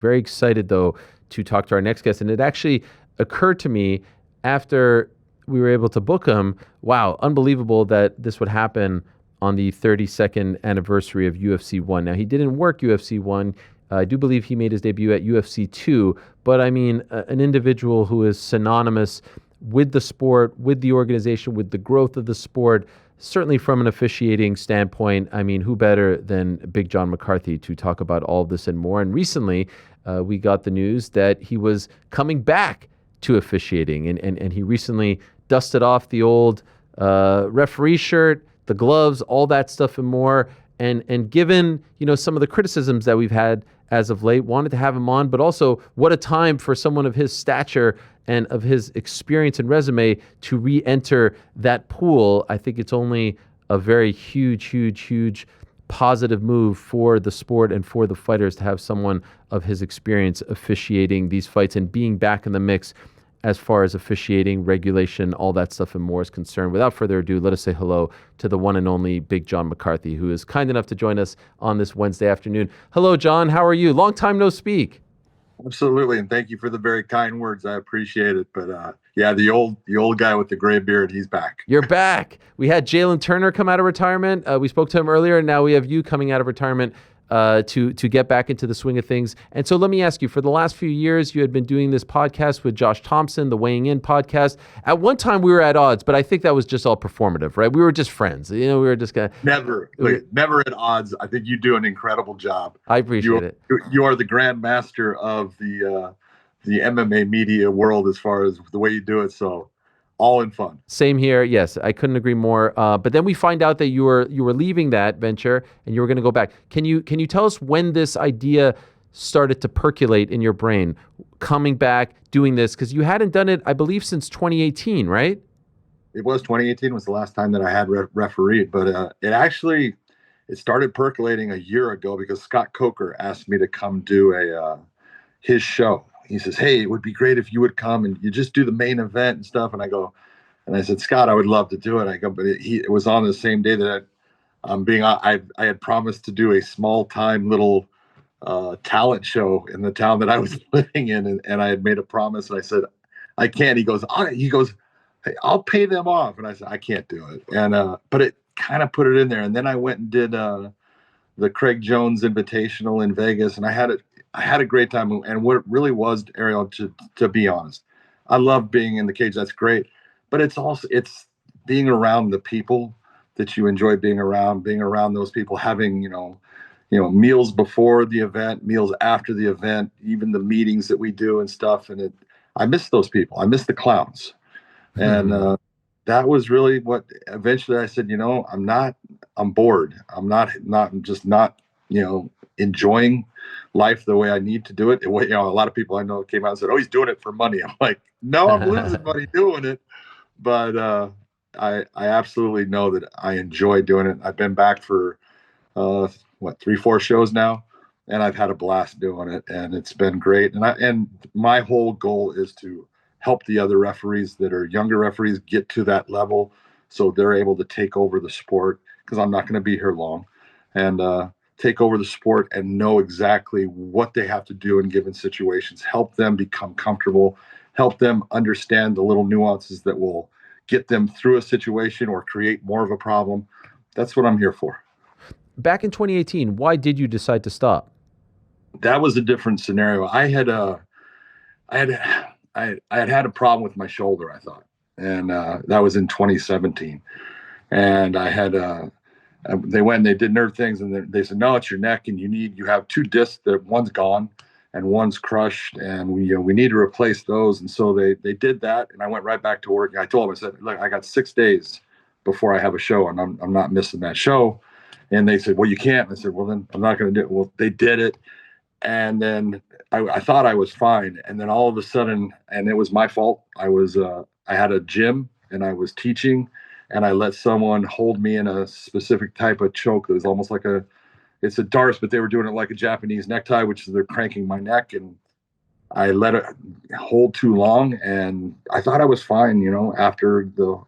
Very excited, though, to talk to our next guest. And it actually occurred to me after we were able to book him, wow, unbelievable that this would happen on the 32nd anniversary of UFC 1. Now, he didn't work UFC 1. I do believe he made his debut at UFC 2. But I mean, an individual who is synonymous with the sport, with the organization, with the growth of the sport, certainly from an officiating standpoint. I mean, who better than Big John McCarthy to talk about all of this and more? And recently, we got the news that he was coming back to officiating, and he recently dusted off the old referee shirt, the gloves, all that stuff and more. And given, some of the criticisms that we've had as of late, wanted to have him on, but also what a time for someone of his stature and of his experience and resume to re-enter that pool. I think it's only a very huge positive move for the sport and for the fighters to have someone of his experience officiating these fights and being back in the mix as far as officiating, regulation, all that stuff and more is concerned. Without further ado, let us say hello to the one and only Big John McCarthy, who is kind enough to join us on this Wednesday afternoon. Hello, John. How are you? Long time no speak. Absolutely, and thank you for the very kind words. I appreciate it. But yeah, the old guy with the gray beard, he's back. You're back. We had Jalen Turner come out of retirement. We spoke to him earlier, and now we have you coming out of retirement to get back into the swing of things. And so let me ask you, for the last few years, you had been doing this podcast with Josh Thompson, the Weighing In podcast. At one time, we were at odds, but I think that was just all performative, right? We were just friends. We were just kind of... Never at odds. I think you do an incredible job. I appreciate it. You are the grandmaster of the MMA media world as far as the way you do it. So all in fun. Same here. Yes, I couldn't agree more. But then we find out that you were leaving that venture and you were going to go back. Can you tell us when this idea started to percolate in your brain, coming back, doing this? Because you hadn't done it, I believe, since 2018, right? It was 2018 was the last time that I had refereed, but it started percolating a year ago because Scott Coker asked me to come do his show. He says, "Hey, it would be great if you would come and you just do the main event and stuff." And I said, "Scott, I would love to do it." I go, but it was on the same day that I had promised to do a small time little talent show in the town that I was living in, and I had made a promise, and I said, "I can't." He goes, "Hey, I'll pay them off," and I said, "I can't do it." And but it kind of put it in there, and then I went and did the Craig Jones Invitational in Vegas, and I had a great time. And what it really was, Ariel, to be honest, I love being in the cage. That's great. But it's being around the people that you enjoy being around those people, having, meals before the event, meals after the event, even the meetings that we do and stuff. And I miss those people. I miss the clowns. And that was really what eventually I said, I'm bored. I'm just not enjoying life the way I need to do it. A lot of people I know came out and said, "Oh, he's doing it for money." I'm like, no, I'm losing money doing it. But I absolutely know that I enjoy doing it. I've been back for 3-4 shows now, and I've had a blast doing it, and it's been great. And my whole goal is to help the other referees that are younger referees get to that level so they're able to take over the sport, because I'm not going to be here long, and take over the sport and know exactly what they have to do in given situations, help them become comfortable, help them understand the little nuances that will get them through a situation or create more of a problem. That's what I'm here for. Back in 2018, why did you decide to stop? That was a different scenario. I had had a problem with my shoulder, I thought, and that was in 2017. And I had they went and they did nerve things, and they said, "No, it's your neck, and you have 2 discs that one's gone and one's crushed, and we need to replace those." And so they did that, and I went right back to work. I told them, I said, "Look, I got 6 days before I have a show, and I'm not missing that show." And they said, "Well, you can't." I said, "Well, then I'm not going to do it." Well, they did it, and then I thought I was fine, and then all of a sudden, and it was my fault. I had a gym and I was teaching, and I let someone hold me in a specific type of choke that was almost like it's a darce, but they were doing it like a Japanese necktie, which is they're cranking my neck, and I let it hold too long, and I thought I was fine, after the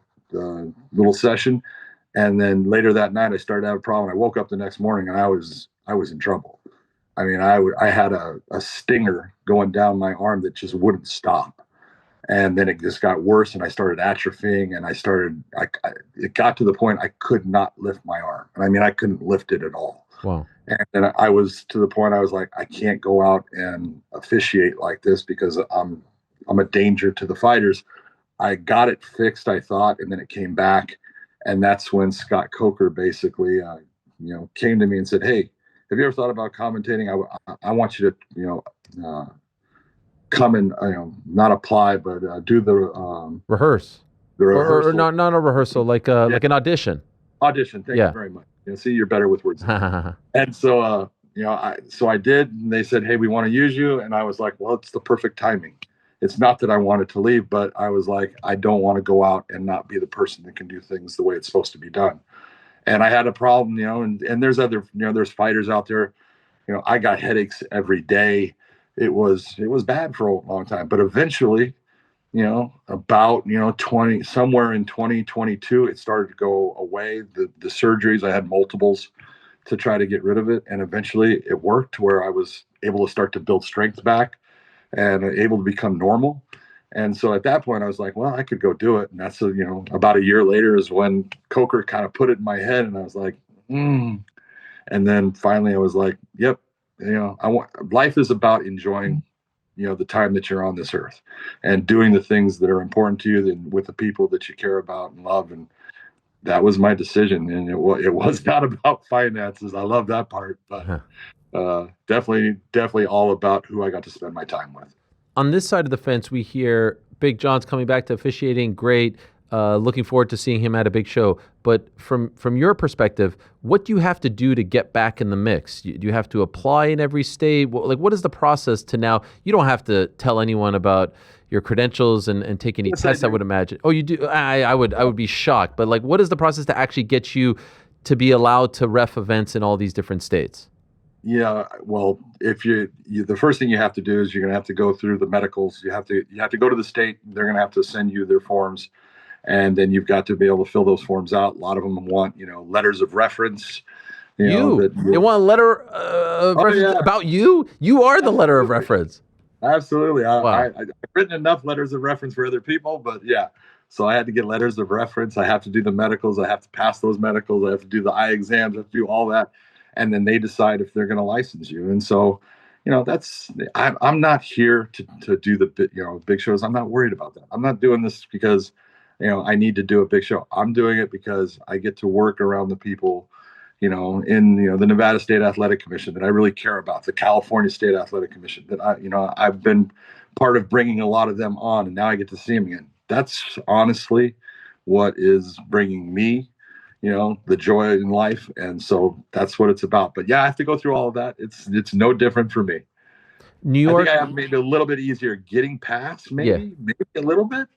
little session. And then later that night, I started to have a problem. I woke up the next morning, and I was in trouble. I mean, I had a stinger going down my arm that just wouldn't stop. And then it just got worse, and I started atrophying, and it got to the point I could not lift my arm. And I mean, I couldn't lift it at all. Wow. And then I was to the point I was like, I can't go out and officiate like this because I'm a danger to the fighters. I got it fixed, I thought, and then it came back. And that's when Scott Coker basically, came to me and said, "Hey, have you ever thought about commentating? I want you to, come and, not apply, but do Rehearse. the rehearsal. Or not a rehearsal, like like an audition. Audition. Thank you very much. See, you're better with words. And so, I did, and they said, "Hey, we want to use you." And I was like, well, it's the perfect timing. It's not that I wanted to leave, but I was like, I don't want to go out and not be the person that can do things the way it's supposed to be done. And I had a problem, and there's other, there's fighters out there. I got headaches every day. It was bad for a long time, but eventually, about, 20, somewhere in 2022, it started to go away. The surgeries, I had multiples to try to get rid of it. And eventually it worked where I was able to start to build strength back and able to become normal. And so at that point I was like, well, I could go do it. And that's, about a year later is when Coker kind of put it in my head, and I was like, And then finally I was like, yep, life is about enjoying, the time that you're on this earth and doing the things that are important to you and with the people that you care about and love. And that was my decision. And it was not about finances. I love that part, but definitely all about who I got to spend my time with. On this side of the fence, we hear Big John's coming back to officiating. Great. Looking forward to seeing him at a big show. But from your perspective, what do you have to do to get back in the mix? Do you have to apply in every state? What is the process to now? You don't have to tell anyone about your credentials and take any tests, I would imagine. Oh, you do? I would be shocked. But what is the process to actually get you to be allowed to ref events in all these different states? Yeah, well, if you the first thing you have to do is you're going to have to go through the medicals. You have to go to the state. They're going to have to send you their forms. And then you've got to be able to fill those forms out. A lot of them want, letters of reference. They want a letter of reference about you? You are the letter of reference. Absolutely. I've written enough letters of reference for other people, but yeah. So I had to get letters of reference. I have to do the medicals. I have to pass those medicals. I have to do the eye exams. I have to do all that. And then they decide if they're going to license you. And so, I'm not here to do the big shows. I'm not worried about that. I'm not doing this because I need to do a big show. I'm doing it because I get to work around the people, in the Nevada State Athletic Commission that I really care about, the California State Athletic Commission that I've been part of bringing a lot of them on, and now I get to see them again. That's honestly what is bringing me, the joy in life, and so that's what it's about. But yeah, I have to go through all of that. It's no different for me. New York, I think I have maybe a little bit easier getting past, maybe a little bit.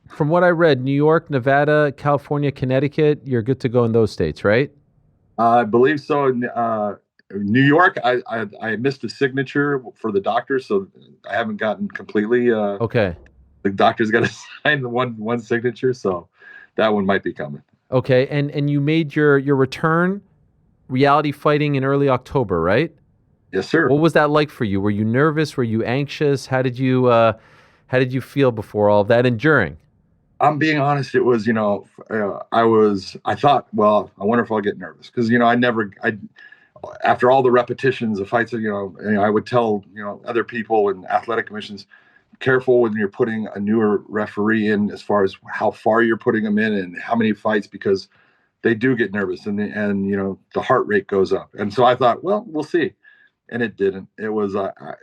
From what I read, New York, Nevada, California, Connecticut, you're good to go in those states, right? I believe so. New York, I missed a signature for the doctor, so I haven't gotten completely. Okay. The doctor's got to sign the one signature, so that one might be coming. Okay, and you made your return, reality fighting, in early October, right? Yes, sir. What was that like for you? Were you nervous? Were you anxious? How did you feel before all of that and during? I'm being honest. It was, I thought, well, I wonder if I'll get nervous because, after all the repetitions of fights, I would tell, other people in athletic commissions, careful when you're putting a newer referee in as far as how far you're putting them in and how many fights, because they do get nervous and the heart rate goes up. And so I thought, well, we'll see. And it didn't. It was,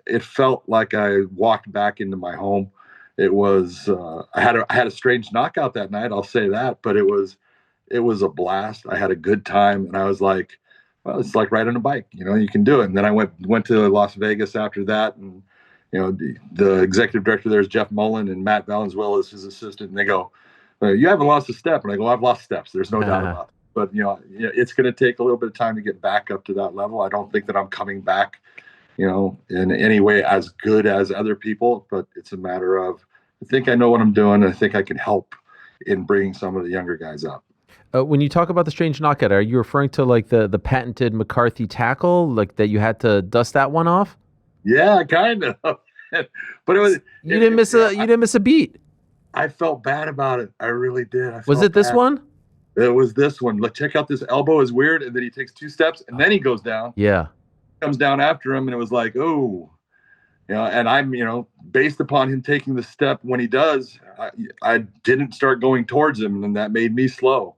it felt like I walked back into my home. It was, I had a strange knockout that night. I'll say that, but it was a blast. I had a good time, and I was like, well, it's like riding a bike, you can do it. And then I went to Las Vegas after that. And, the executive director there is Jeff Mullen, and Matt Valenzuela is his assistant. And they go, you haven't lost a step. And I go, I've lost steps. There's no doubt about it. But, it's going to take a little bit of time to get back up to that level. I don't think that I'm coming back, in any way as good as other people, but it's a matter of, I think I know what I'm doing. And I think I can help in bringing some of the younger guys up. When you talk about the strange knockout, are you referring to like the patented McCarthy tackle, like that you had to dust that one off? Yeah, kind of. But You didn't miss a beat. I felt bad about it. I really did. I Was felt it this bad. one? It was this one. Look, check out this elbow is weird, and then he takes 2 steps, and then he goes down. Yeah. Comes down after him, and it was like, oh, and I'm, based upon him taking the step when he does, I didn't start going towards him, and that made me slow.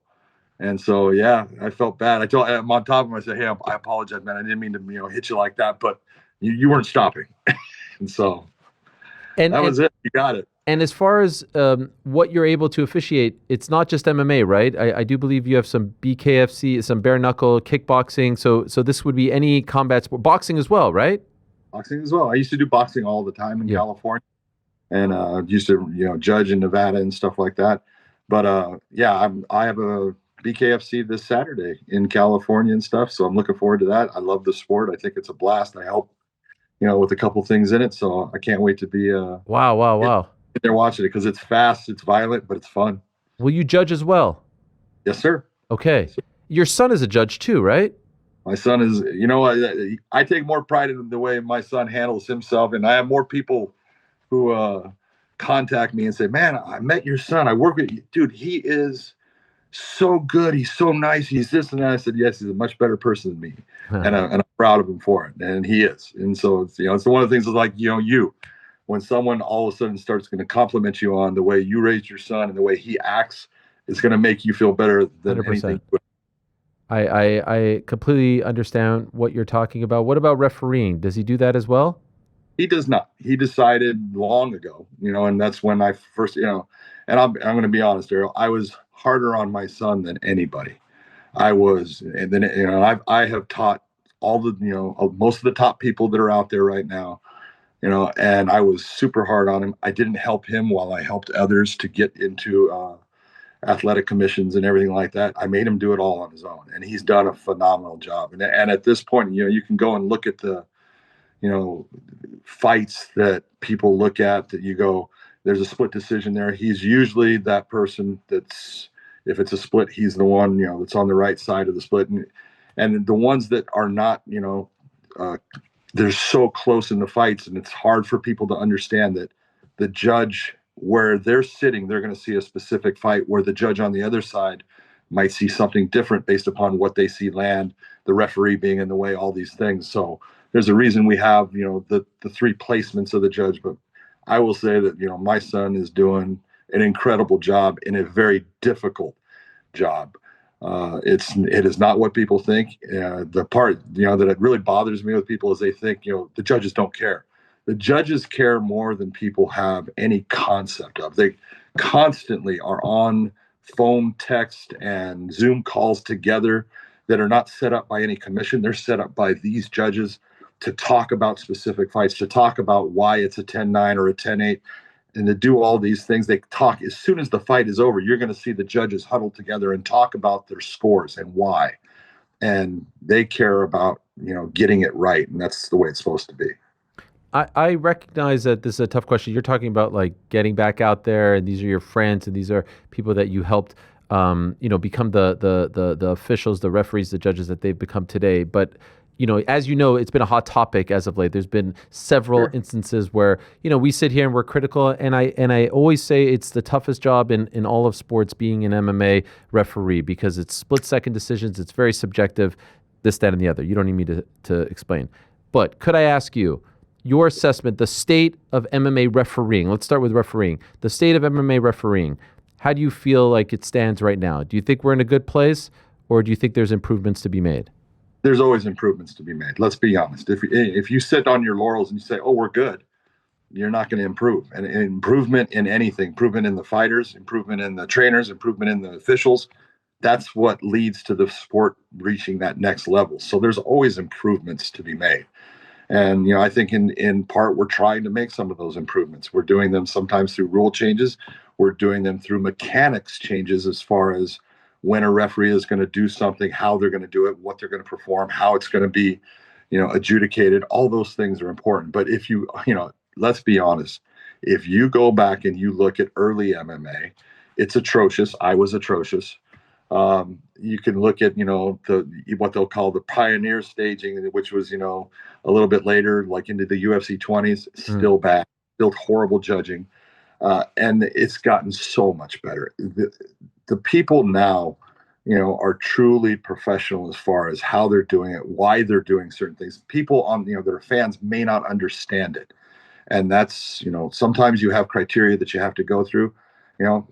And so, yeah, I felt bad. I'm on top of him. I said, hey, I apologize, man. I didn't mean to, hit you like that, but you weren't stopping. And so And that was it. You got it. and as far as what you're able to officiate, it's not just MMA, right? I do believe you have some BKFC, some bare knuckle kickboxing. So this would be any combat sport, boxing as well, right? Boxing as well. I used to do boxing all the time in Yeah. California, and used to judge in Nevada and stuff like that. But yeah, I have a BKFC this Saturday in California and stuff, so I'm looking forward to that. I love the sport. I think it's a blast. I help with a couple things in it, so I can't wait to be Wow. there watching it because it's fast, it's violent, but it's fun. Will you judge as well? Yes, sir. Okay. Your son is a judge too, right? My son is, I take more pride in the way my son handles himself, and I have more people who contact me and say, "Man, I met your son. I work with you, dude. He is so good. He's so nice. He's this and that." I said, "Yes, he's a much better person than me, and I'm proud of him for it." And he is. And so it's one of the things is like when someone all of a sudden starts going to compliment you on the way you raised your son and the way he acts, it's going to make you feel better than 100%. anything. I completely understand what you're talking about. What about refereeing? Does he do that as well? He does not. He decided long ago, and that's when I first, and I'm going to be honest, Ariel, I was harder on my son than anybody. I was, and then, I have taught all the, most of the top people that are out there right now, and I was super hard on him. I didn't help him while I helped others to get into athletic commissions and everything like that. I made him do it all on his own, and he's done a phenomenal job. And at this point, you can go and look at the, fights that people look at that you go, there's a split decision there. He's usually that person that's, if it's a split, he's the one, that's on the right side of the split. And the ones that are not, they're so close in the fights, and it's hard for people to understand that the judge where they're sitting, they're going to see a specific fight where the judge on the other side might see something different based upon what they see land, the referee being in the way, all these things. So there's a reason we have, the three placements of the judge. But I will say that, my son is doing an incredible job in a very difficult job. It is not what people think. The part, that it really bothers me with people is they think, the judges don't care. The judges care more than people have any concept of. They constantly are on phone, text, and Zoom calls together that are not set up by any commission. They're set up by these judges to talk about specific fights, to talk about why it's a 10-9 or a 10-8, and to do all these things. They talk as soon as the fight is over. You're going to see the judges huddle together and talk about their scores and why. And they care about, getting it right. And that's the way it's supposed to be. I recognize that this is a tough question. You're talking about like getting back out there, and these are your friends, and these are people that you helped, become the officials, the referees, the judges that they've become today. But as you know, it's been a hot topic as of late. There's been several instances where we sit here and we're critical, and I always say it's the toughest job in all of sports, being an MMA referee, because it's split-second decisions. It's very subjective, this, that, and the other. You don't need me to explain. But could I ask you, your assessment, the state of MMA refereeing? Let's start with refereeing. The state of MMA refereeing. How do you feel like it stands right now? Do you think we're in a good place, or do you think there's improvements to be made? There's always improvements to be made. Let's be honest. If you sit on your laurels and you say, "Oh, we're good," you're not going to improve. And improvement in anything, improvement in the fighters, improvement in the trainers, improvement in the officials, that's what leads to the sport reaching that next level. So there's always improvements to be made. And, I think in part, we're trying to make some of those improvements. We're doing them sometimes through rule changes. We're doing them through mechanics changes as far as when a referee is going to do something, how they're going to do it, what they're going to perform, how it's going to be, adjudicated. All those things are important. But if let's be honest, if you go back and you look at early MMA, it's atrocious. I was atrocious. You can look at, what they'll call the pioneer staging, which was, a little bit later, like into the UFC 20s, still bad, still horrible judging. And it's gotten so much better. The people now, are truly professional as far as how they're doing it, why they're doing certain things. People that are fans may not understand it. And that's, sometimes you have criteria that you have to go through.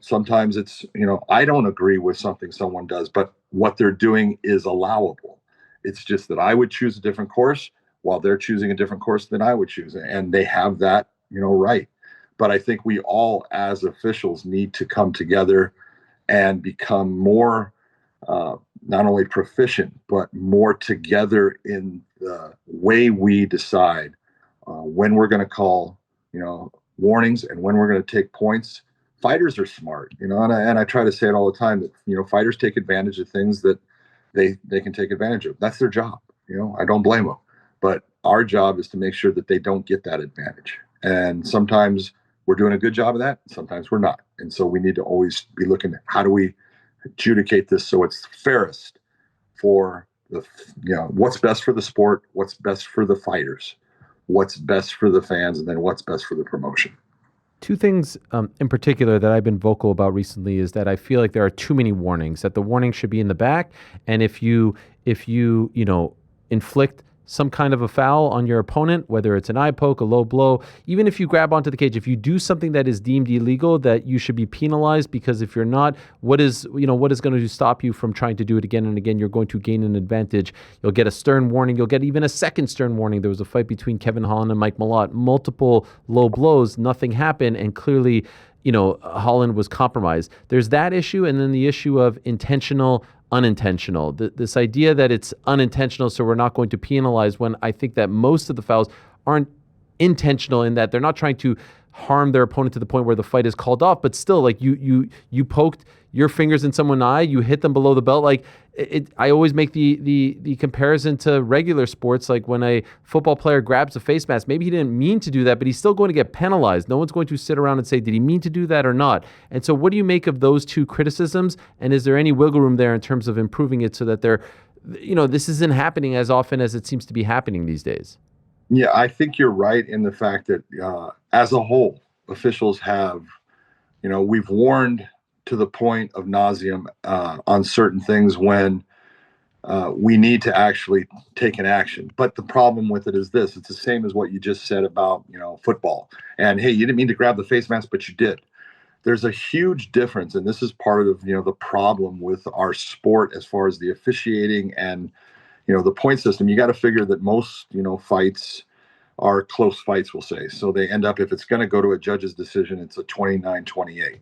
Sometimes it's, I don't agree with something someone does, but what they're doing is allowable. It's just that I would choose a different course while they're choosing a different course than I would choose. And they have that, right. But I think we all, as officials, need to come together and become more, not only proficient, but more together in the way we decide when we're going to call, warnings and when we're going to take points. Fighters are smart, and I try to say it all the time that, fighters take advantage of things that they can take advantage of. That's their job. I don't blame them, but our job is to make sure that they don't get that advantage. And sometimes we're doing a good job of that. Sometimes we're not. And so we need to always be looking at how do we adjudicate this so it's fairest for the, what's best for the sport, what's best for the fighters, what's best for the fans, and then what's best for the promotion. Two things in particular that I've been vocal about recently is that I feel like there are too many warnings, that the warning should be in the back. And if you inflict some kind of a foul on your opponent, whether it's an eye poke, a low blow, even if you grab onto the cage, if you do something that is deemed illegal, that you should be penalized, because if you're not, what is going to stop you from trying to do it again and again? You're going to gain an advantage. You'll get a stern warning. You'll get even a second stern warning. There was a fight between Kevin Holland and Mike Malott, multiple low blows, nothing happened, and clearly, Holland was compromised. There's that issue, and then the issue of intentional, unintentional. This idea that it's unintentional, so we're not going to penalize, when I think that most of the fouls aren't intentional, in that they're not trying to harm their opponent to the point where the fight is called off, but still, like you poked your fingers in someone's eye, you hit them below the belt. Like I always make the comparison to regular sports, like when a football player grabs a face mask, maybe he didn't mean to do that, but he's still going to get penalized. No one's going to sit around and say, did he mean to do that or not? And so what do you make of those two criticisms? And is there any wiggle room there in terms of improving it so that this isn't happening as often as it seems to be happening these days? Yeah, I think you're right in the fact that as a whole, officials have, we've warned to the point of nauseum on certain things when we need to actually take an action. But the problem with it is this: it's the same as what you just said about, football. And hey, you didn't mean to grab the face mask, but you did. There's a huge difference, and this is part of, the problem with our sport as far as the officiating and, the point system. You got to figure that most, fights are close fights, we'll say. So they end up, if it's going to go to a judge's decision, it's a 29-28.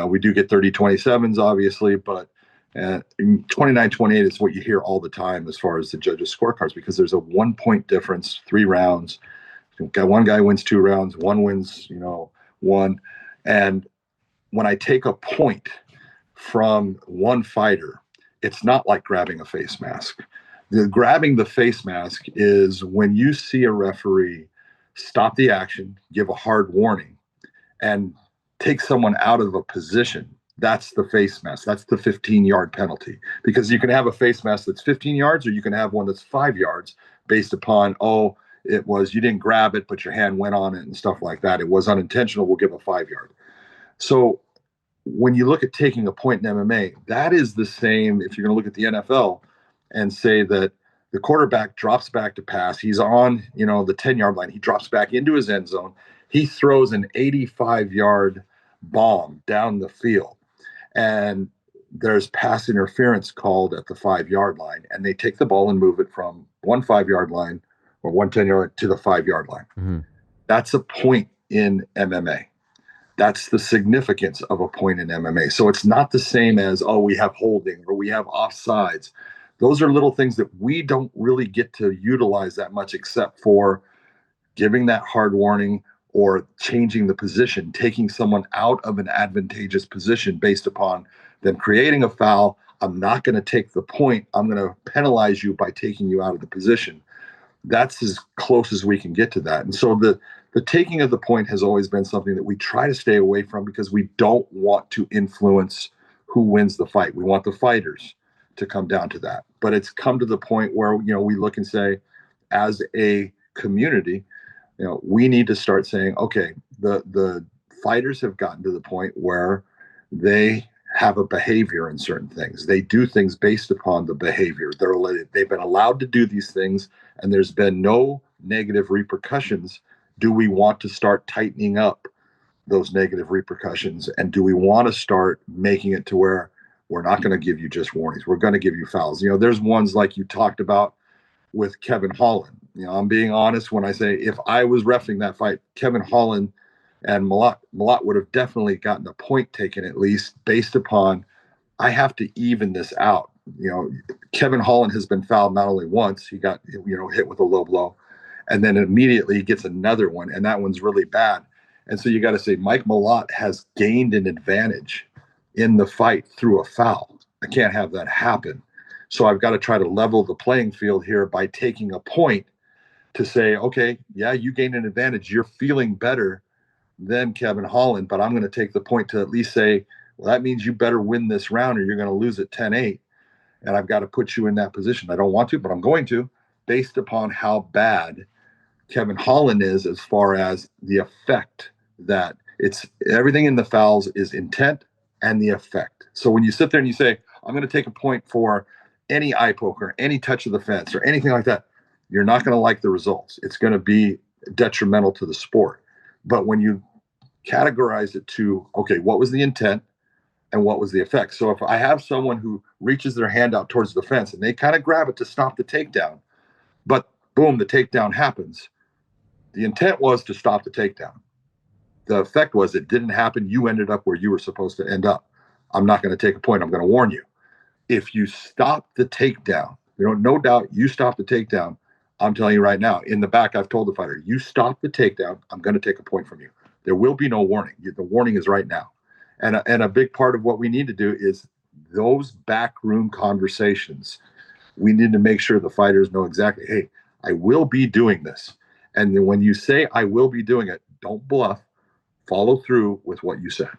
We do get 30-27s, obviously, but 29-28 is what you hear all the time as far as the judges' scorecards, because there's a 1 point difference, 3 rounds. One guy wins 2 rounds, one wins, one. And when I take a point from one fighter, it's not like grabbing a face mask. Grabbing the face mask is when you see a referee stop the action, give a hard warning, and take someone out of a position. That's the face mask. That's the 15-yard penalty. Because you can have a face mask that's 15 yards, or you can have one that's 5 yards based upon, it was, you didn't grab it, but your hand went on it and stuff like that. It was unintentional. We'll give a 5 yard. So when you look at taking a point in MMA, that is the same if you're going to look at the NFL and say that the quarterback drops back to pass. He's on, the 10-yard line. He drops back into his end zone. He throws an 85-yard bomb down the field. And there's pass interference called at the 5-yard line. And they take the ball and move it from 1 5-yard line or 1 10-yard to the 5-yard line. Mm-hmm. That's a point in MMA. That's the significance of a point in MMA. So it's not the same as, we have holding or we have offsides. Those are little things that we don't really get to utilize that much, except for giving that hard warning or changing the position, taking someone out of an advantageous position based upon them creating a foul. I'm not going to take the point. I'm going to penalize you by taking you out of the position. That's as close as we can get to that. And so the taking of the point has always been something that we try to stay away from, because we don't want to influence who wins the fight. We want the fighters to come down to that. But it's come to the point where, we look and say, as a community, we need to start saying, okay, the fighters have gotten to the point where they have a behavior in certain things. They do things based upon the behavior. They've been allowed to do these things, and there's been no negative repercussions. Do we want to start tightening up those negative repercussions? And do we want to start making it to where we're not going to give you just warnings? We're going to give you fouls. There's ones like you talked about with Kevin Holland. I'm being honest when I say, if I was reffing that fight, Kevin Holland and Malat would have definitely gotten a point taken, at least based upon, I have to even this out. Kevin Holland has been fouled not only once, he got, hit with a low blow, and then immediately he gets another one, and that one's really bad. And so you got to say, Mike Malat has gained an advantage in the fight through a foul. I can't have that happen. So I've got to try to level the playing field here by taking a point to say, okay, yeah, you gained an advantage. You're feeling better than Kevin Holland, but I'm going to take the point to at least say, well, that means you better win this round or you're going to lose at 10-8. And I've got to put you in that position. I don't want to, but I'm going to, based upon how bad Kevin Holland is as far as the effect that it's everything in the fouls is intent and the effect. So when you sit there and you say, I'm going to take a point for any eye poke or any touch of the fence or anything like that, you're not going to like the results. It's going to be detrimental to the sport. But when you categorize it to, okay, what was the intent and what was the effect? So if I have someone who reaches their hand out towards the fence and they kind of grab it to stop the takedown, but boom, the takedown happens. The intent was to stop the takedown. The effect was it didn't happen. You ended up where you were supposed to end up. I'm not going to take a point. I'm going to warn you. If you stop the takedown, no doubt you stop the takedown. I'm telling you right now, in the back, I've told the fighter, you stop the takedown, I'm going to take a point from you. There will be no warning. The warning is right now. And a big part of what we need to do is those backroom conversations. We need to make sure the fighters know exactly, hey, I will be doing this. And then when you say I will be doing it, don't bluff. Follow through with what you said.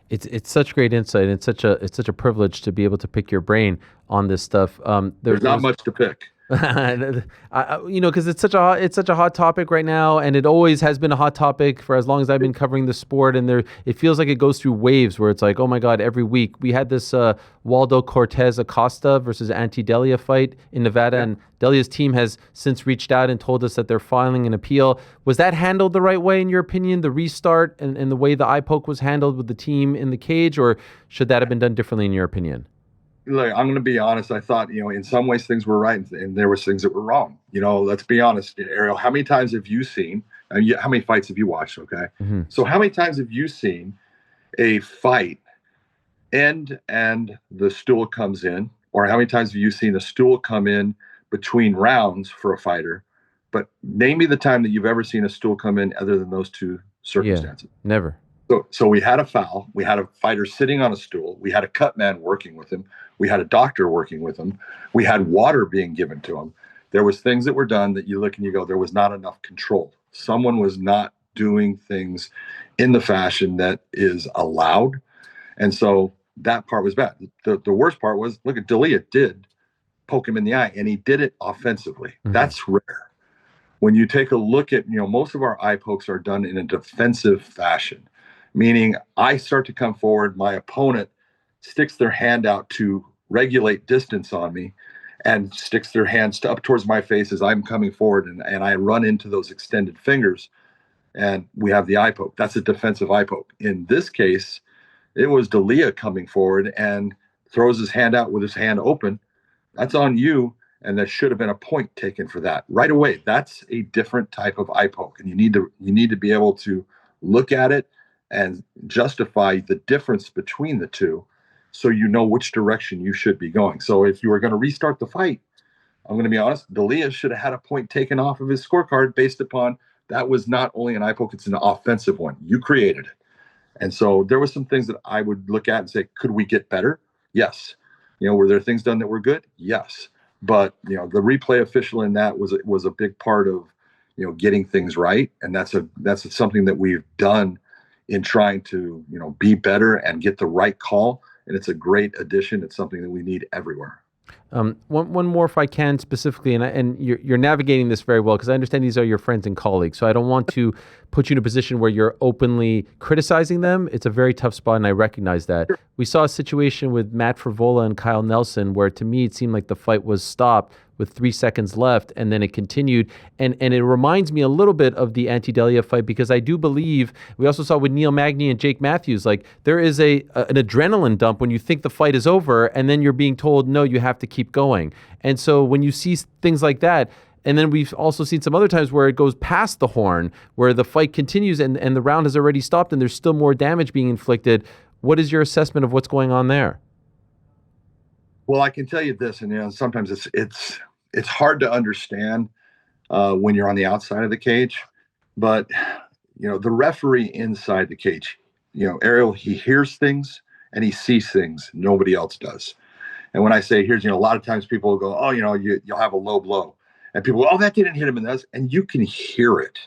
It's such great insight. It's such a privilege to be able to pick your brain on this stuff. There's not much to pick. Because it's such a hot topic right now, and it always has been a hot topic for as long as I've been covering the sport. And it feels like it goes through waves where it's like, oh my God, every week we had this Waldo Cortez Acosta versus Ante Delia fight in Nevada, and Delia's team has since reached out and told us that they're filing an appeal. Was that handled the right way in your opinion? The restart and the way the eye poke was handled with the team in the cage, or should that have been done differently in your opinion? Look, I'm going to be honest. I thought, in some ways things were right and there was things that were wrong. Let's be honest, Ariel. How many times have you seen? How many fights have you watched? Okay, So how many times have you seen a fight end and the stool comes in, or how many times have you seen a stool come in between rounds for a fighter? But name me the time that you've ever seen a stool come in other than those two circumstances. Yeah, never. So we had a foul. We had a fighter sitting on a stool. We had a cut man working with him. We had a doctor working with him. We had water being given to him. There was things that were done that you look and you go, there was not enough control. Someone was not doing things in the fashion that is allowed. And so that part was bad. The worst part was, look at Delia did poke him in the eye, and he did it offensively. That's rare. When you take a look at, most of our eye pokes are done in a defensive fashion. Meaning I start to come forward, my opponent sticks their hand out to regulate distance on me and sticks their hands up towards my face as I'm coming forward, and I run into those extended fingers, and we have the eye poke. That's a defensive eye poke. In this case, it was Delia coming forward and throws his hand out with his hand open. That's on you, and there should have been a point taken for that right away. That's a different type of eye poke, and you need to be able to look at it and justify the difference between the two so you know which direction you should be going. So if you were going to restart the fight, I'm going to be honest, Delia should have had a point taken off of his scorecard based upon that was not only an eye poke, it's an offensive one. You created it. And so there were some things that I would look at and say, could we get better? Yes. Were there things done that were good? Yes. But, the replay official in that was a big part of, getting things right. And that's something that we've done in trying to, be better and get the right call. and it's a great addition. It's something that we need everywhere. One more, if I can, specifically, and you're navigating this very well because I understand these are your friends and colleagues. So I don't want to put you in a position where you're openly criticizing them. It's a very tough spot, and I recognize that. Sure. We saw a situation with Matt Frivola and Kyle Nelson where, to me, it seemed like the fight was stopped with 3 seconds left, and then it continued. And it reminds me a little bit of the Anti-Delia fight because I do believe, we also saw with Neil Magny and Jake Matthews, like there is an adrenaline dump when you think the fight is over, and then you're being told, no, you have to keep going. And so when you see things like that, and then we've also seen some other times where it goes past the horn, where the fight continues and the round has already stopped and there's still more damage being inflicted. What is your assessment of what's going on there? Well, I can tell you this, and sometimes it's hard to understand when you're on the outside of the cage, but the referee inside the cage, Ariel, he hears things and he sees things nobody else does. And when I say here's, a lot of times people will go, oh, you'll have a low blow, and people go, oh, that didn't hit him in this, and you can hear it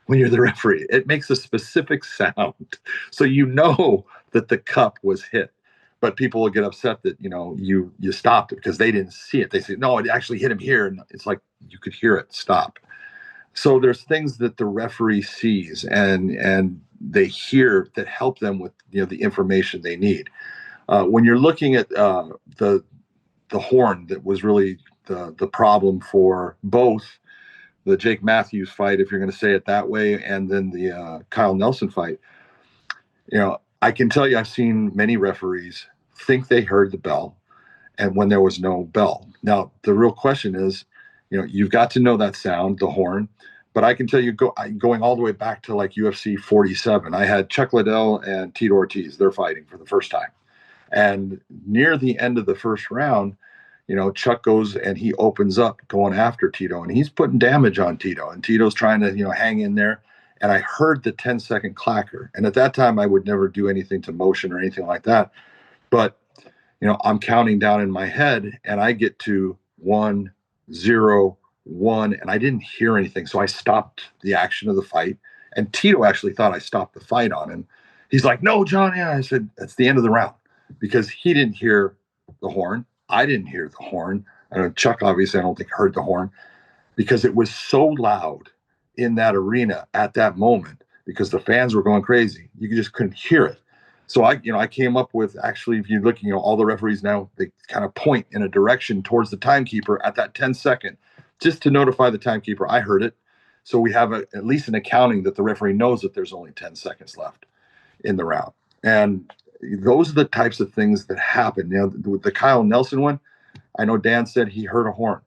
when you're the referee. It makes a specific sound, so that the cup was hit. But people will get upset that you stopped it because they didn't see it. They say, no, it actually hit him here, and it's like you could hear it stop. So there's things that the referee sees and they hear that help them with the information they need. When you're looking at the horn, that was really the problem for both the Jake Matthews fight, if you're going to say it that way, and then the Kyle Nelson fight. I can tell you I've seen many referees think they heard the bell and when there was no bell. Now, the real question is, you've got to know that sound, the horn. But I can tell you, going all the way back to like UFC 47, I had Chuck Liddell and Tito Ortiz. They're fighting for the first time. And near the end of the first round, Chuck goes and he opens up going after Tito, and he's putting damage on Tito. And Tito's trying to, hang in there. And I heard the 10-second clacker. And at that time, I would never do anything to motion or anything like that. But, I'm counting down in my head, and I get to 1, 0, 1, and I didn't hear anything. So I stopped the action of the fight. And Tito actually thought I stopped the fight on him. He's like, no, John. Yeah. I said, that's the end of the round, because he didn't hear the horn. I didn't hear the horn. I know Chuck, obviously, I don't think heard the horn, because it was so loud in that arena at that moment, because the fans were going crazy. You just couldn't hear it. So I came up with, actually, if you're looking, all the referees now, they kind of point in a direction towards the timekeeper at that 10-second, just to notify the timekeeper I heard it. So we have at least an accounting that the referee knows that there's only 10 seconds left in the round. And those are the types of things that happen. With the Kyle Nelson one, I know Dan said he heard a horn.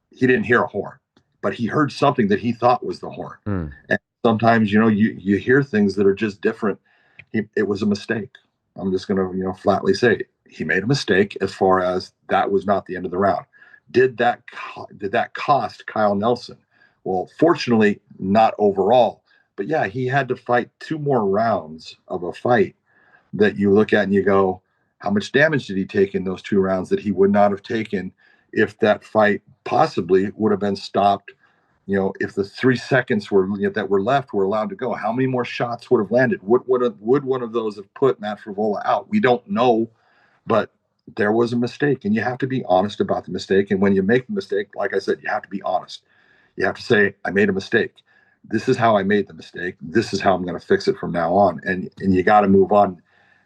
He didn't hear a horn, but he heard something that he thought was the horn. And sometimes, you hear things that are just different. It was a mistake. I'm just going to, flatly say it. He made a mistake as far as that was not the end of the round. Did that cost Kyle Nelson? Well, fortunately, not overall. But yeah, he had to fight 2 more rounds of a fight that you look at and you go, how much damage did he take in those 2 rounds that he would not have taken if that fight possibly would have been stopped? If the 3 seconds that were left were allowed to go, how many more shots would have landed? Would one of those have put Matt Frivola out? We don't know, but there was a mistake, and you have to be honest about the mistake. And when you make the mistake, like I said, you have to be honest. You have to say, I made a mistake. This is how I made the mistake. This is how I'm going to fix it from now on. And you got to move on.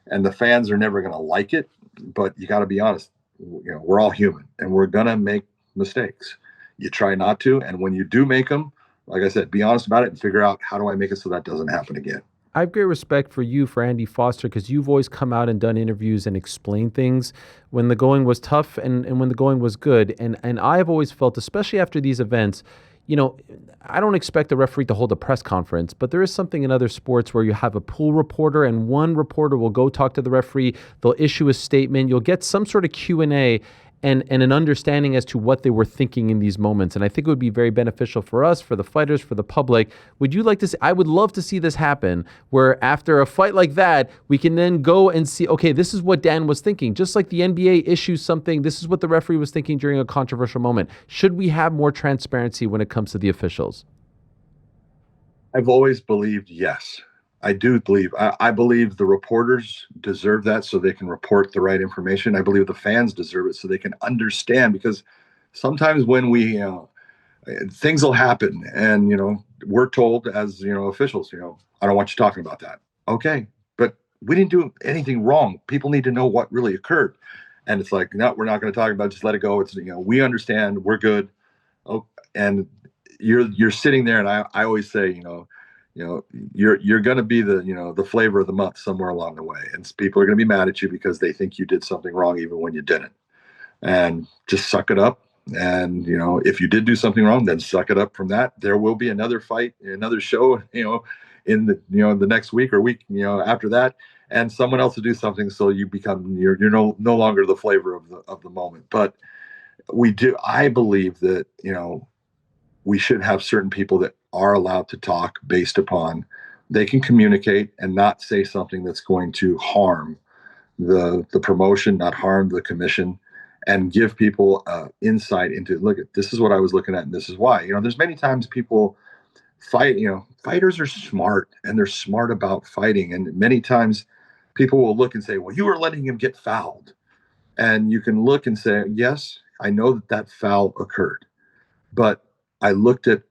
And the fans are never going to like it, but you got to be honest. We're all human, and we're going to make mistakes. You try not to. And when you do make them, like I said, be honest about it and figure out, how do I make it so that doesn't happen again? I have great respect for you, for Andy Foster, because you've always come out and done interviews and explained things when the going was tough and when the going was good. And I've always felt, especially after these events, I don't expect the referee to hold a press conference, but there is something in other sports where you have a pool reporter and one reporter will go talk to the referee. They'll issue a statement. You'll get some sort of Q&A and an understanding as to what they were thinking in these moments. And I think it would be very beneficial for us, for the fighters, for the public. Would you like to see, I would love to see this happen, where after a fight like that, we can then go and see, okay, this is what Dan was thinking. Just like the NBA issues something, this is what the referee was thinking during a controversial moment. Should we have more transparency when it comes to the officials? I've always believed yes. I do believe. I believe the reporters deserve that so they can report the right information. I believe the fans deserve it so they can understand, because sometimes when things will happen, and we're told as officials, I don't want you talking about that. Okay, but we didn't do anything wrong. People need to know what really occurred, and it's like, no, we're not going to talk about it, just let it go. It's we understand, we're good. Oh, and you're sitting there, and I always say, you know you're going to be the flavor of the month somewhere along the way, and people are going to be mad at you because they think you did something wrong even when you didn't. And just suck it up. And if you did do something wrong, then suck it up from that. There will be another fight, another show, in the next week or week, after that, and someone else will do something, so you're no longer the flavor of the moment. But I believe that we should have certain people that are allowed to talk based upon they can communicate and not say something that's going to harm the promotion, not harm the commission, and give people insight into, look, at this is what I was looking at, and this is why. There's many times people fight. Fighters are smart, and they're smart about fighting, and many times people will look and say, well, you were letting him get fouled, and you can look and say, yes, I know that foul occurred, but I looked at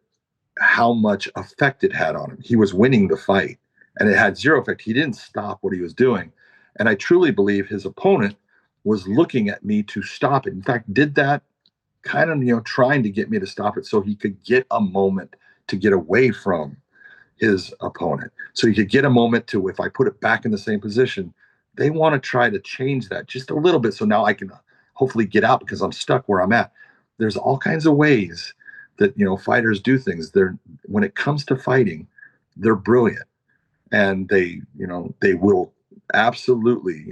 how much effect it had on him. He was winning the fight, and it had zero effect. He didn't stop what he was doing. And I truly believe his opponent was looking at me to stop it. In fact, did that kind of, trying to get me to stop it so he could get a moment to get away from his opponent. So he could get a moment to, if I put it back in the same position, they want to try to change that just a little bit. So now I can hopefully get out because I'm stuck where I'm at. There's all kinds of ways that, fighters do things. When it comes to fighting, they're brilliant, and they will absolutely,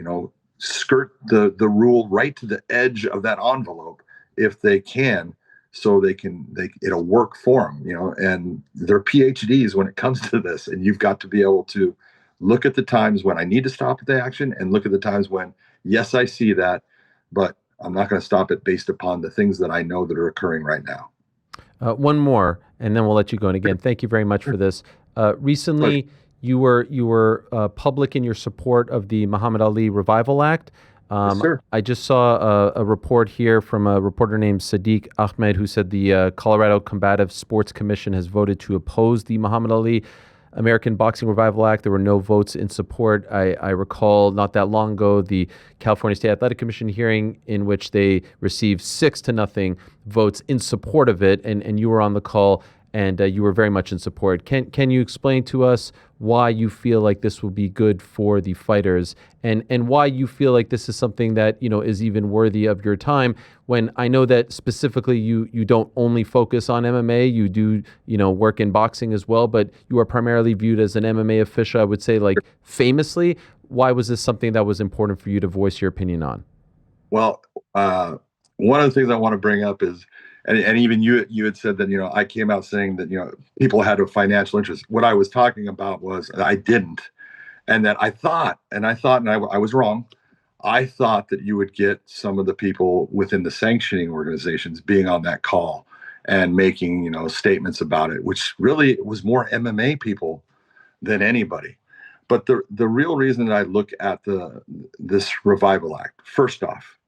skirt the rule right to the edge of that envelope if they can, so it'll work for them, and they're PhDs when it comes to this. And you've got to be able to look at the times when I need to stop the action, and look at the times when, yes, I see that, but I'm not going to stop it based upon the things that I know that are occurring right now. One more, and then we'll let you go. And again, thank you very much for this. Recently, you were public in your support of the Muhammad Ali Revival Act. Yes, sir. I just saw a report here from a reporter named Sadiq Ahmed, who said the Colorado Combative Sports Commission has voted to oppose the Muhammad Ali American Boxing Revival Act. There were no votes in support. I recall not that long ago the California State Athletic Commission hearing in which they received 6-0 votes in support of it, and you were on the call, and you were very much in support. Can you explain to us why you feel like this will be good for the fighters, and why you feel like this is something that is even worthy of your time? When I know that specifically you don't only focus on MMA, you do work in boxing as well, but you are primarily viewed as an MMA official, I would say, like, famously. Why was this something that was important for you to voice your opinion on? Well, one of the things I want to bring up is, and even you had said that I came out saying that people had a financial interest. What I was talking about was I didn't, and that I was wrong. I thought that you would get some of the people within the sanctioning organizations being on that call and making statements about it, which really was more MMA people than anybody. But the real reason that I look at this Revival Act, first off,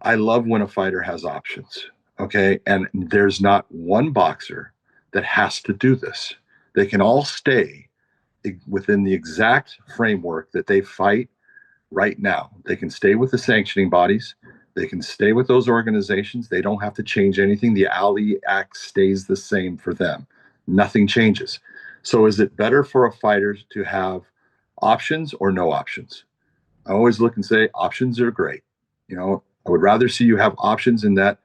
I love when a fighter has options. Okay. And there's not one boxer that has to do this. They can all stay within the exact framework that they fight right now. They can stay with the sanctioning bodies. They can stay with those organizations. They don't have to change anything. The Ali Act stays the same for them. Nothing changes. So is it better for a fighter to have options or no options? I always look and say options are great. I would rather see you have options, in that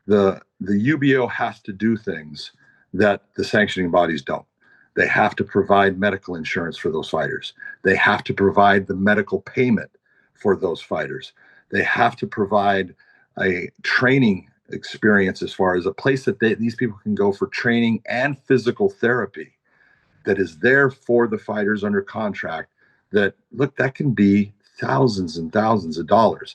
the UBO has to do things that the sanctioning bodies don't. They have to provide medical insurance for those fighters. They have to provide the medical payment for those fighters. They have to provide a training experience, as far as a place that these people can go for training and physical therapy, that is there for the fighters under contract. That can be thousands and thousands of dollars.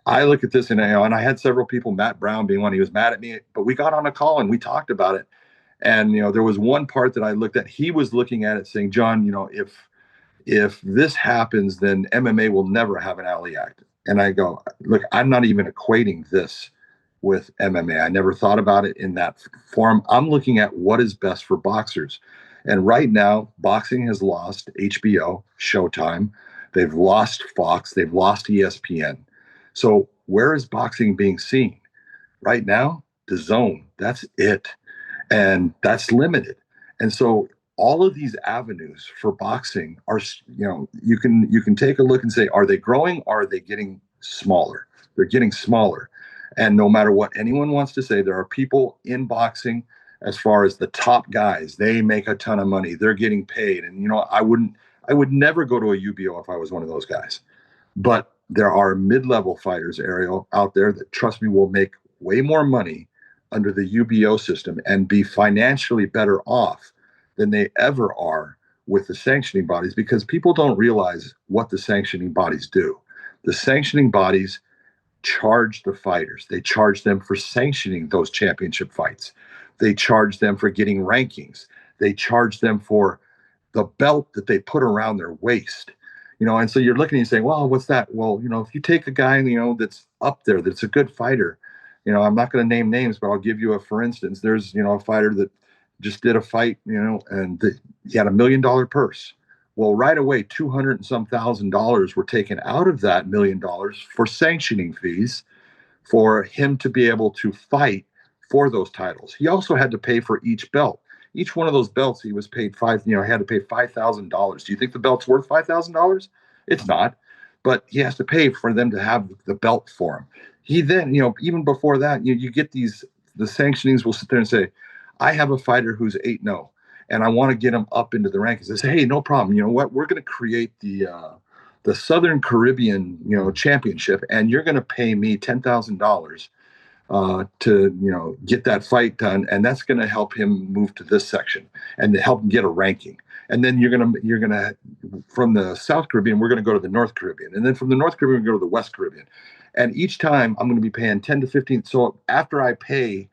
I look at this, and I had several people, Matt Brown being one, he was mad at me, but we got on a call and we talked about it. And there was one part that I looked at. He was looking at it saying, John, if this happens, then MMA will never have an alley act. And I go, look, I'm not even equating this with MMA. I never thought about it in that form. I'm looking at what is best for boxers. And right now, boxing has lost HBO, Showtime. They've lost Fox. They've lost ESPN. So where is boxing being seen? Right now, the zone. That's it. And that's limited. And so all of these avenues for boxing are, you can take a look and say, are they growing? Or are they getting smaller? They're getting smaller. And no matter what anyone wants to say, there are people in boxing, as far as the top guys, they make a ton of money. They're getting paid. And I would never go to a UBO if I was one of those guys. But there are mid-level fighters, Ariel, out there that, trust me, will make way more money under the UBO system and be financially better off than they ever are with the sanctioning bodies, because people don't realize what the sanctioning bodies do. The sanctioning bodies charge the fighters. They charge them for sanctioning those championship fights. They charge them for getting rankings. They charge them for the belt that they put around their waist. And so you're looking and you're saying, well, what's that? Well, if you take a guy, that's up there, that's a good fighter, I'm not going to name names, but I'll give you for instance, there's, a fighter that just did a fight, and he had $1 million purse. Well, right away, 200 and some $1,000 were taken out of that $1 million for sanctioning fees for him to be able to fight for those titles. He also had to pay for each belt. Each one of those belts, he was paid had to pay $5,000. Do you think the belt's worth $5,000? It's not, but he has to pay for them to have the belt for him. He then, even before that, you get the sanctionings will sit there and say, I have a fighter who's 8-0, and I want to get him up into the rankings. They say, hey, no problem. You know what? We're going to create the Southern Caribbean, championship, and you're going to pay me $10,000 to get that fight done, and that's going to help him move to this section and to help him get a ranking. And then you're gonna from the South Caribbean, we're going to go to the North Caribbean, and then from the North Caribbean, we go to the West Caribbean. And each time I'm going to be paying 10 to 15. So after I pay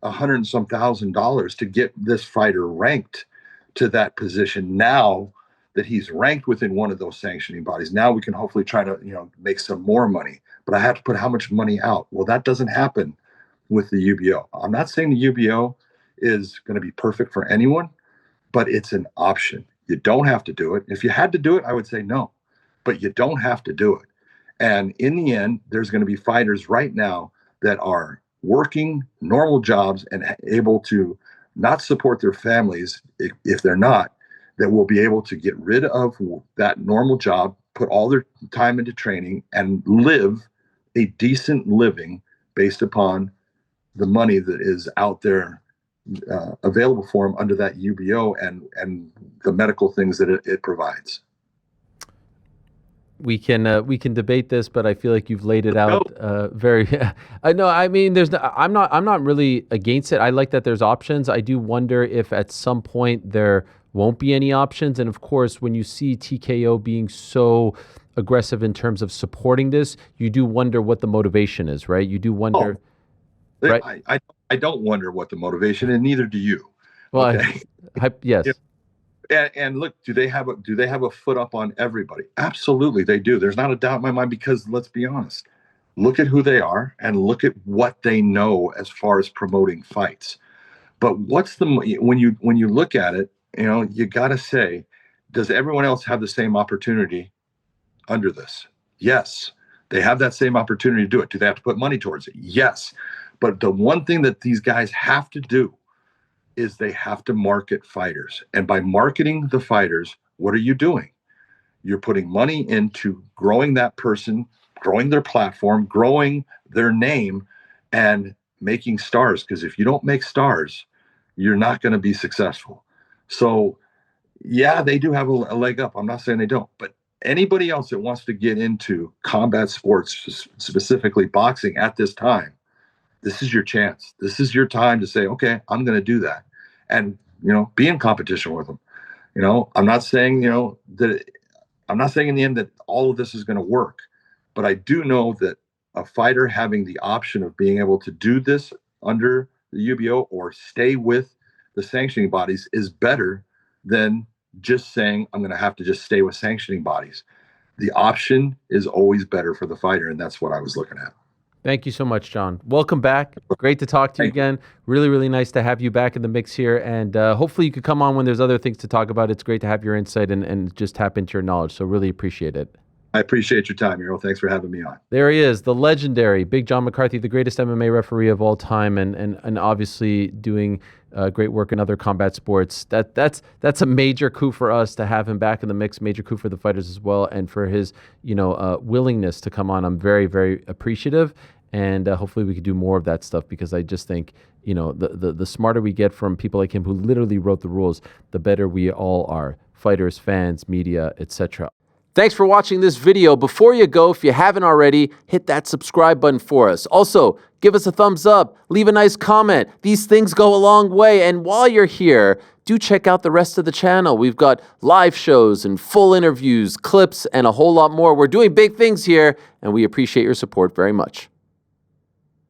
$100 and some $1,000 to get this fighter ranked to that position, now that he's ranked within one of those sanctioning bodies, now we can hopefully try to make some more money. But I have to put how much money out? Well, that doesn't happen with the UBO. I'm not saying the UBO is going to be perfect for anyone, but it's an option. You don't have to do it. If you had to do it, I would say no, but you don't have to do it. And in the end, there's going to be fighters right now that are working normal jobs and able to not support their families if they're not, that will be able to get rid of that normal job, put all their time into training, and live a decent living based upon the money that is out there available for them under that UBO and the medical things that it provides. We can debate this, but I feel like you've laid it out very. I know. I mean, I'm not really against it. I like that there's options. I do wonder if at some point there won't be any options. And of course, when you see TKO being so aggressive in terms of supporting this, you do wonder what the motivation is, right? You do wonder. Oh, right? I don't wonder what the motivation, and neither do you. Well, okay? Yes. And look, do they have a foot up on everybody? Absolutely, they do. There's not a doubt in my mind, because let's be honest. Look at who they are and look at what they know as far as promoting fights. But when you look at it, you got to say, does everyone else have the same opportunity under this? Yes, they have that same opportunity to do it. Do they have to put money towards it? Yes. But the one thing that these guys have to do is they have to market fighters. And by marketing the fighters, what are you doing? You're putting money into growing that person, growing their platform, growing their name, and making stars. Because if you don't make stars, you're not going to be successful. So, yeah, they do have a leg up. I'm not saying they don't. But anybody else that wants to get into combat sports, specifically boxing at this time, this is your chance. This is your time to say, okay, I'm going to do that, and be in competition with them. I'm not saying that I'm not saying in the end that all of this is going to work, but I do know that a fighter having the option of being able to do this under the UBO or stay with the sanctioning bodies is better than just saying, I'm going to have to just stay with sanctioning bodies. The option is always better for the fighter, and that's what I was looking at. Thank you so much, John. Welcome back. Great to talk to you again. Really, really nice to have you back in the mix here. And hopefully you could come on when there's other things to talk about. It's great to have your insight and just tap into your knowledge. So really appreciate it. I appreciate your time, Ariel. Thanks for having me on. There he is, the legendary Big John McCarthy, the greatest MMA referee of all time, and obviously doing great work in other combat sports. That's a major coup for us to have him back in the mix. Major coup for the fighters as well, and for his willingness to come on. I'm very, very appreciative, and hopefully we could do more of that stuff, because I just think the smarter we get from people like him who literally wrote the rules, the better we all are. Fighters, fans, media, etc. Thanks for watching this video. Before you go, if you haven't already, hit that subscribe button for us. Also, give us a thumbs up, leave a nice comment. These things go a long way. And while you're here, do check out the rest of the channel. We've got live shows and full interviews, clips, and a whole lot more. We're doing big things here, and we appreciate your support very much.